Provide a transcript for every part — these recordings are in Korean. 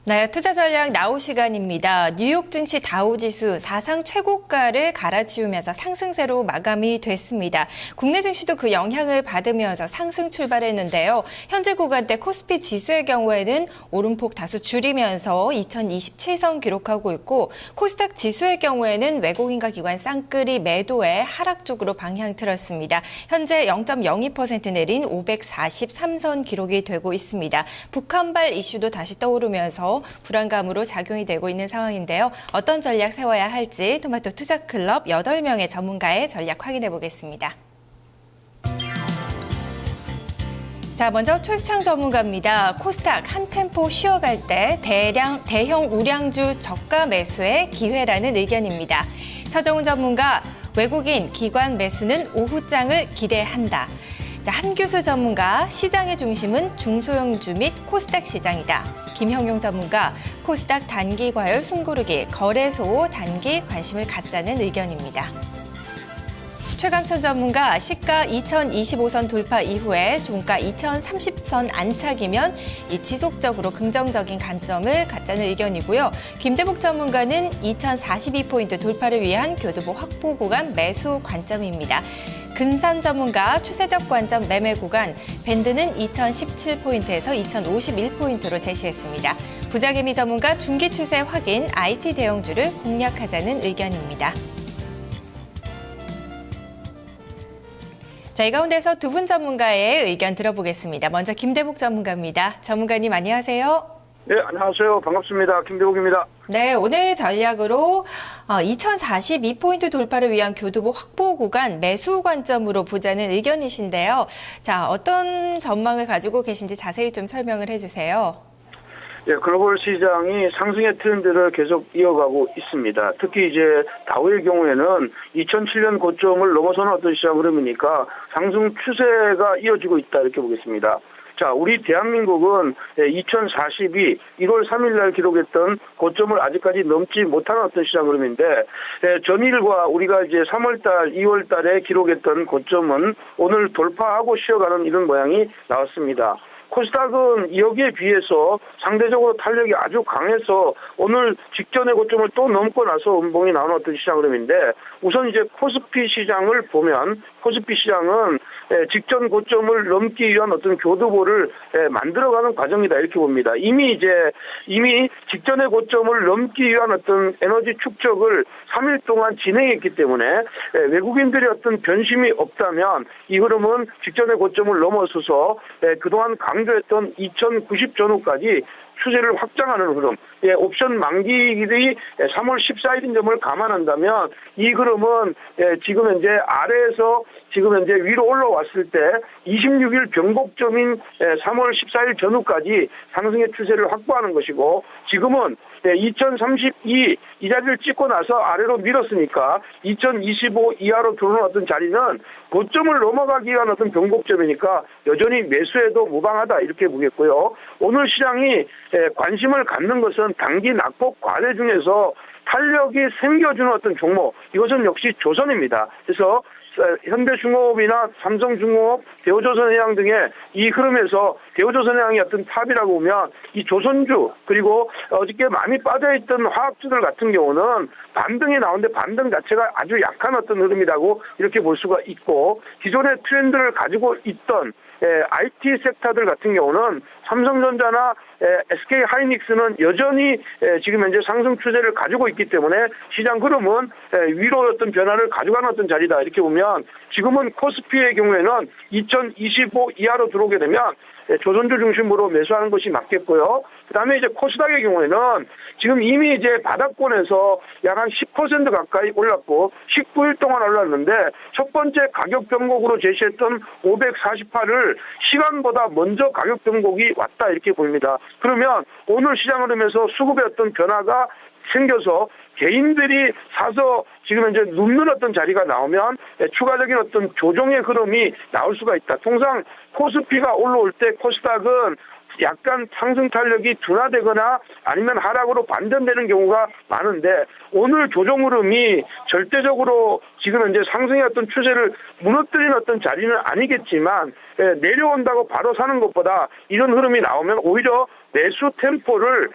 네, 투자 전략 나우 시간입니다. 뉴욕 증시 다우지수 사상 최고가를 갈아치우면서 상승세로 마감이 됐습니다. 국내 증시도 그 영향을 받으면서 상승 출발했는데요. 현재 구간대 코스피 지수의 경우에는 오름폭 다소 줄이면서 2027선 기록하고 있고, 코스닥 지수의 경우에는 외국인과 기관 쌍끌이 매도에 하락 쪽으로 방향 틀었습니다. 현재 0.02% 내린 543선 기록이 되고 있습니다. 북한발 이슈도 다시 떠오르면서 불안감으로 작용이 되고 있는 상황인데요. 어떤 전략 세워야 할지 토마토 투자클럽 8명의 전문가의 전략 확인해 보겠습니다. 자, 먼저 최수창 전문가입니다. 코스닥 한 템포 쉬어갈 때 대형 우량주 저가 매수의 기회라는 의견입니다. 서정훈 전문가, 외국인 기관 매수는 오후장을 기대한다. 자, 한규수 전문가, 시장의 중심은 중소형주 및 코스닥 시장이다. 김형용 전문가, 코스닥 단기 과열 숨고르기, 거래소 단기 관심을 갖자는 의견입니다. 최강천 전문가, 시가 2025선 돌파 이후에 종가 2030선 안착이면 지속적으로 긍정적인 관점을 갖자는 의견이고요. 김대복 전문가는 2042포인트 돌파를 위한 교두보 확보 구간 매수 관점입니다. 근산 전문가, 추세적 관점 매매 구간, 밴드는 2017포인트에서 2051포인트로 제시했습니다. 부자개미 전문가, 중기 추세 확인, IT 대형주를 공략하자는 의견입니다. 자, 이 가운데서 두 분 전문가의 의견 들어보겠습니다. 먼저 김대복 전문가입니다. 전문가님 안녕하세요. 네, 안녕하세요. 반갑습니다. 김대복입니다. 네, 오늘 전략으로 2042포인트 돌파를 위한 교두보 확보 구간 매수 관점으로 보자는 의견이신데요. 자, 어떤 전망을 가지고 계신지 자세히 좀 설명을 해주세요. 예, 글로벌 시장이 상승의 트렌드를 계속 이어가고 있습니다. 특히 이제 다우의 경우에는 2007년 고점을 넘어서는 어떤 시장 흐름이니까 상승 추세가 이어지고 있다 이렇게 보겠습니다. 자, 우리 대한민국은 2042 1월 3일 날 기록했던 고점을 아직까지 넘지 못하는 어떤 시장 흐름인데, 전일과 우리가 이제 3월 달, 2월 달에 기록했던 고점은 오늘 돌파하고 쉬어가는 이런 모양이 나왔습니다. 코스닥은 여기에 비해서 상대적으로 탄력이 아주 강해서 오늘 직전의 고점을 또 넘고 나서 음봉이 나오는 어떤 시장 흐름인데, 우선 이제 코스피 시장을 보면 코스피 시장은 직전 고점을 넘기 위한 어떤 교두보를 만들어가는 과정이다 이렇게 봅니다. 이미 직전의 고점을 넘기 위한 어떤 에너지 축적을 3일 동안 진행했기 때문에 외국인들의 어떤 변심이 없다면 이 흐름은 직전의 고점을 넘어서서 그동안 강조했던 2090 전후까지 추세를 확장하는 흐름, 옵션 만기일이 3월 14일인 점을 감안한다면 이 흐름은 지금 현재 아래에서 지금 현재 위로 올라왔을 때 26일 변곡점인 3월 14일 전후까지 상승의 추세를 확보하는 것이고, 지금은 2032 이 자리를 찍고 나서 아래로 밀었으니까 2025 이하로 들어오는 어떤 자리는 고점을 넘어가기 위한 어떤 변곡점이니까 여전히 매수해도 무방하다 이렇게 보겠고요. 오늘 시장이 관심을 갖는 것은 단기 낙폭 과대 중에서 탄력이 생겨주는 어떤 종목, 이것은 역시 조선입니다. 그래서 현대중공업이나 삼성중공업, 대우조선해양 등의 이 흐름에서 대우조선해양이 어떤 탑이라고 보면 이 조선주, 그리고 어저께 많이 빠져있던 화학주들 같은 경우는 반등이 나오는데 반등 자체가 아주 약한 어떤 흐름이라고 이렇게 볼 수가 있고, 기존의 트렌드를 가지고 있던 IT 섹터들 같은 경우는 삼성전자나 SK 하이닉스는 여전히 지금 현재 상승 추세를 가지고 있기 때문에 시장 흐름은 위로 어떤 변화를 가져가는 어떤 자리다 이렇게 보면, 지금은 코스피의 경우에는 2025 이하로 들어오게 되면 조선주 중심으로 매수하는 것이 맞겠고요. 그다음에 이제 코스닥의 경우에는 지금 이미 이제 바닥권에서 약 한 10% 가까이 올랐고 19일 동안 올랐는데, 첫 번째 가격 변곡으로 제시했던 548을 시간보다 먼저 가격 변곡이 왔다 이렇게 보입니다. 그러면 오늘 시장 흐름에서 수급의 어떤 변화가 생겨서 개인들이 사서 지금 현재 눕는 어떤 자리가 나오면 추가적인 어떤 조정의 흐름이 나올 수가 있다. 통상 코스피가 올라올 때 코스닥은 약간 상승 탄력이 둔화되거나 아니면 하락으로 반전되는 경우가 많은데, 오늘 조정 흐름이 절대적으로 지금 현재 상승의 어떤 추세를 무너뜨리는 어떤 자리는 아니겠지만 내려온다고 바로 사는 것보다 이런 흐름이 나오면 오히려 매수 템포를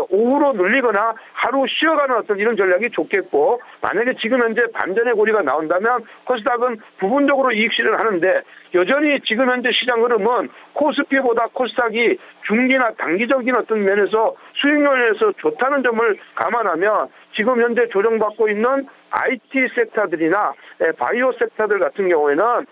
오후로 늘리거나 하루 쉬어가는 어떤 이런 전략이 좋겠고, 만약에 지금 현재 반전의 고리가 나온다면 코스닥은 부분적으로 이익 실현을 하는데, 여전히 지금 현재 시장 흐름은 코스피보다 코스닥이 중기나 단기적인 어떤 면에서 수익률에서 좋다는 점을 감안하면 지금 현재 조정받고 있는 IT 섹터들이나 바이오 섹터들 같은 경우에는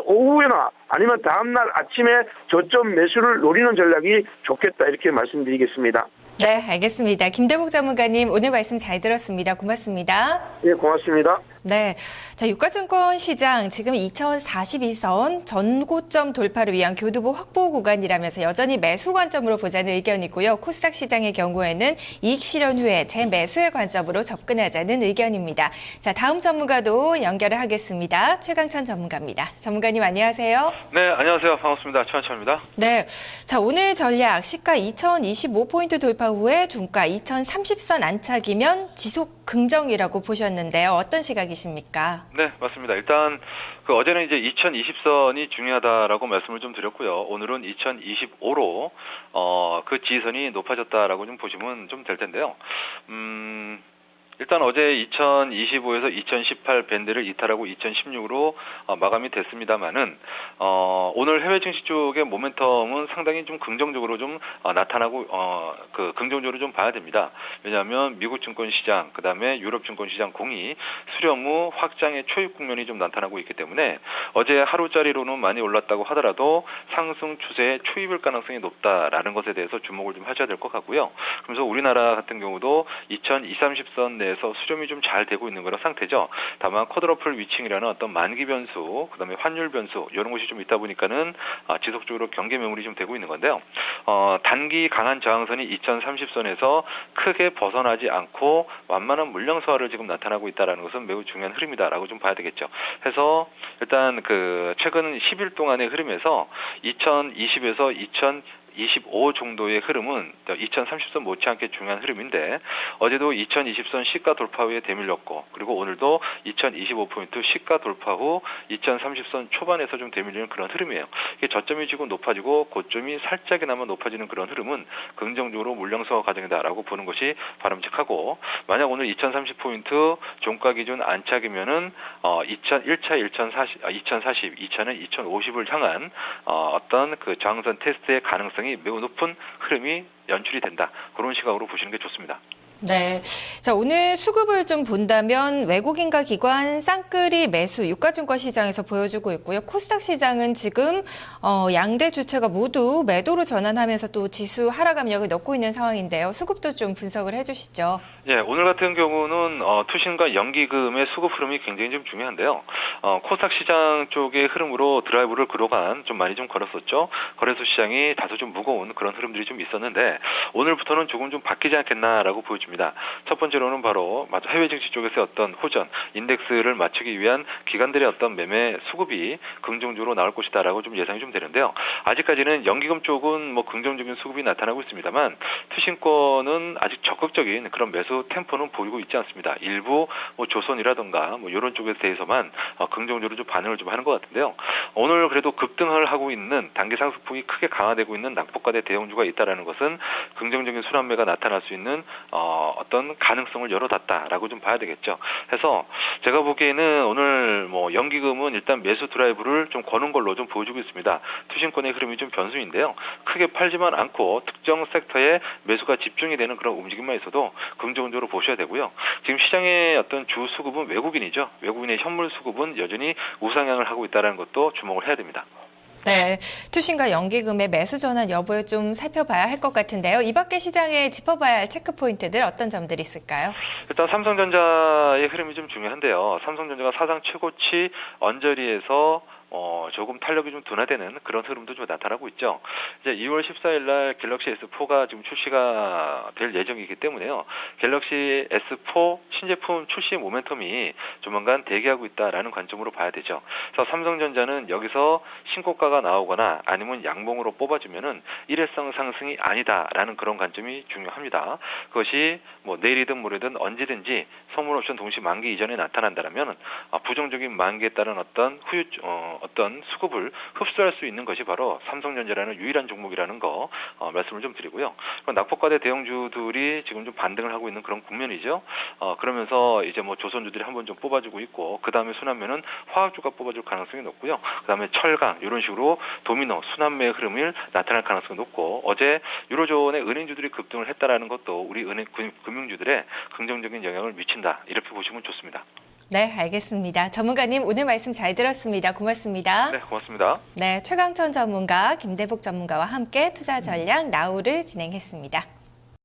오후나 아니면 다음날 아침에 저점 매수를 노리는 전략이 좋겠다, 이렇게 말씀드리겠습니다. 네, 알겠습니다. 김대복 전문가님 오늘 말씀 잘 들었습니다. 고맙습니다. 네, 고맙습니다. 네, 자, 유가증권 시장 지금 2042선 전고점 돌파를 위한 교두보 확보 구간이라면서 여전히 매수 관점으로 보자는 의견이고요. 코스닥 시장의 경우에는 이익 실현 후에 재매수의 관점으로 접근하자는 의견입니다. 자, 다음 전문가도 연결을 하겠습니다. 최강천 전문가입니다. 전문가님 안녕하세요. 네, 안녕하세요. 반갑습니다. 최한철입니다. 네, 자, 오늘 전략 시가 2025포인트 돌파 후에 종가 2030선 안착이면 지속 긍정이라고 보셨는데요. 어떤 시각이십니까? 네, 맞습니다. 일단 어제는 이제 2020선이 중요하다라고 말씀을 좀 드렸고요. 오늘은 2025로 그 지지선이 높아졌다라고 좀 보시면 좀 될 텐데요. 일단 어제 2025에서 2018 밴드를 이탈하고 2016으로 마감이 됐습니다만은 오늘 해외 증시 쪽의 모멘텀은 상당히 좀 긍정적으로 좀 나타나고 긍정적으로 좀 봐야 됩니다. 왜냐하면 미국 증권 시장, 그다음에 유럽 증권 시장 공이 수렴 후 확장의 초입 국면이 좀 나타나고 있기 때문에 어제 하루짜리로는 많이 올랐다고 하더라도 상승 추세의 초입일 가능성이 높다라는 것에 대해서 주목을 좀 하셔야 될 것 같고요. 그래서 우리나라 같은 경우도 2030선 에서 수렴이 좀 잘 되고 있는 그런 상태죠. 다만 쿼드러플 위칭이라는 어떤 만기 변수, 그다음에 환율 변수 이런 것이 좀 있다 보니까는 지속적으로 경계 매물이 좀 되고 있는 건데요. 단기 강한 저항선이 2030선에서 크게 벗어나지 않고 완만한 물량 소화를 지금 나타나고 있다라는 것은 매우 중요한 흐름이다라고 좀 봐야 되겠죠. 해서 일단 최근 10일 동안의 흐름에서 2020에서 25 정도의 흐름은 2030선 못지않게 중요한 흐름인데 어제도 2020선 시가 돌파 후에 되밀렸고 그리고 오늘도 2025포인트 시가 돌파 후 2030선 초반에서 좀 되밀리는 그런 흐름이에요. 이게 저점이 지금 높아지고 고점이 살짝이나마 높아지는 그런 흐름은 긍정적으로 물량소화 과정이다라고 보는 것이 바람직하고 만약 오늘 2030포인트 종가 기준 안착이면은 1차 2040, 2차는 2050을 향한 어떤 저항선 테스트의 가능성이 매우 높은 흐름이 연출이 된다. 그런 시각으로 보시는 게 좋습니다. 네. 자, 오늘 수급을 좀 본다면 외국인과 기관 쌍끌이 매수 유가증권 시장에서 보여주고 있고요. 코스닥 시장은 지금 양대 주체가 모두 매도로 전환하면서 또 지수 하락 압력을 넣고 있는 상황인데요. 수급도 좀 분석을 해주시죠. 예, 오늘 같은 경우는 투신과 연기금의 수급 흐름이 굉장히 좀 중요한데요. 코스닥 시장 쪽의 흐름으로 드라이브를 그동안 좀 많이 좀 걸었었죠. 거래소 시장이 다소 좀 무거운 그런 흐름들이 좀 있었는데 오늘부터는 조금 좀 바뀌지 않겠나라고 보여집니다. 첫 번째로는 바로 해외 증시 쪽에서의 어떤 호전, 인덱스를 맞추기 위한 기관들의 어떤 매매 수급이 긍정적으로 나올 것이다라고 좀 예상이 좀 되는데요. 아직까지는 연기금 쪽은 긍정적인 수급이 나타나고 있습니다만 투신권은 아직 적극적인 그런 매수 템포는 보이고 있지 않습니다. 일부 조선이라든가 이런 쪽에 대해서만 긍정적으로 좀 반응을 좀 하는 것 같은데요. 오늘 그래도 급등을 하고 있는 단기 상승폭이 크게 강화되고 있는 낙폭과대 대형주가 있다라는 것은 긍정적인 순환매가 나타날 수 있는 어떤 가능성을 열어놨다라고 좀 봐야 되겠죠. 해서 제가 보기에는 오늘 연기금은 일단 매수 드라이브를 좀 거는 걸로 좀 보여주고 있습니다. 투신권의 흐름이 좀 변수인데요. 크게 팔지만 않고 특정 섹터에 매수가 집중이 되는 그런 움직임만 있어도 긍정적으로 보셔야 되고요. 지금 시장의 어떤 주 수급은 외국인이죠. 외국인의 현물 수급은 여전히 우상향을 하고 있다는 것도 주목을 해야 됩니다. 네, 투신과 연기금의 매수 전환 여부에 좀 살펴봐야 할 것 같은데요. 이 밖에 시장에 짚어봐야 할 체크 포인트들 어떤 점들이 있을까요? 일단 삼성전자의 흐름이 좀 중요한데요. 삼성전자가 사상 최고치 언저리에서 조금 탄력이 좀 둔화되는 그런 흐름도 좀 나타나고 있죠. 이제 2월 14일 날 갤럭시 S4가 지금 출시가 될 예정이기 때문에요. 갤럭시 S4 신제품 출시 모멘텀이 조만간 대기하고 있다라는 관점으로 봐야 되죠. 그래서 삼성전자는 여기서 신고가가 나오거나 아니면 양봉으로 뽑아주면은 일회성 상승이 아니다라는 그런 관점이 중요합니다. 그것이 내일이든 모레든 언제든지 선물 옵션 동시 만기 이전에 나타난다면 부정적인 만기에 따른 어떤 어떤 수급을 흡수할 수 있는 것이 바로 삼성전자라는 유일한 종목이라는 거 말씀을 좀 드리고요. 낙폭과대 대형주들이 지금 좀 반등을 하고 있는 그런 국면이죠. 그러면서 이제 뭐 조선주들이 한번 좀 뽑아주고 있고, 그 다음에 순환매는 화학주가 뽑아줄 가능성이 높고요. 그 다음에 철강 이런 식으로 도미노 순환매의 흐름이 나타날 가능성이 높고, 어제 유로존의 은행주들이 급등을 했다라는 것도 우리 금융주들의 긍정적인 영향을 미친다, 이렇게 보시면 좋습니다. 네, 알겠습니다. 전문가님 오늘 말씀 잘 들었습니다. 고맙습니다. 네, 고맙습니다. 네, 최강천 전문가, 김대복 전문가와 함께 투자 전략 나우를 진행했습니다.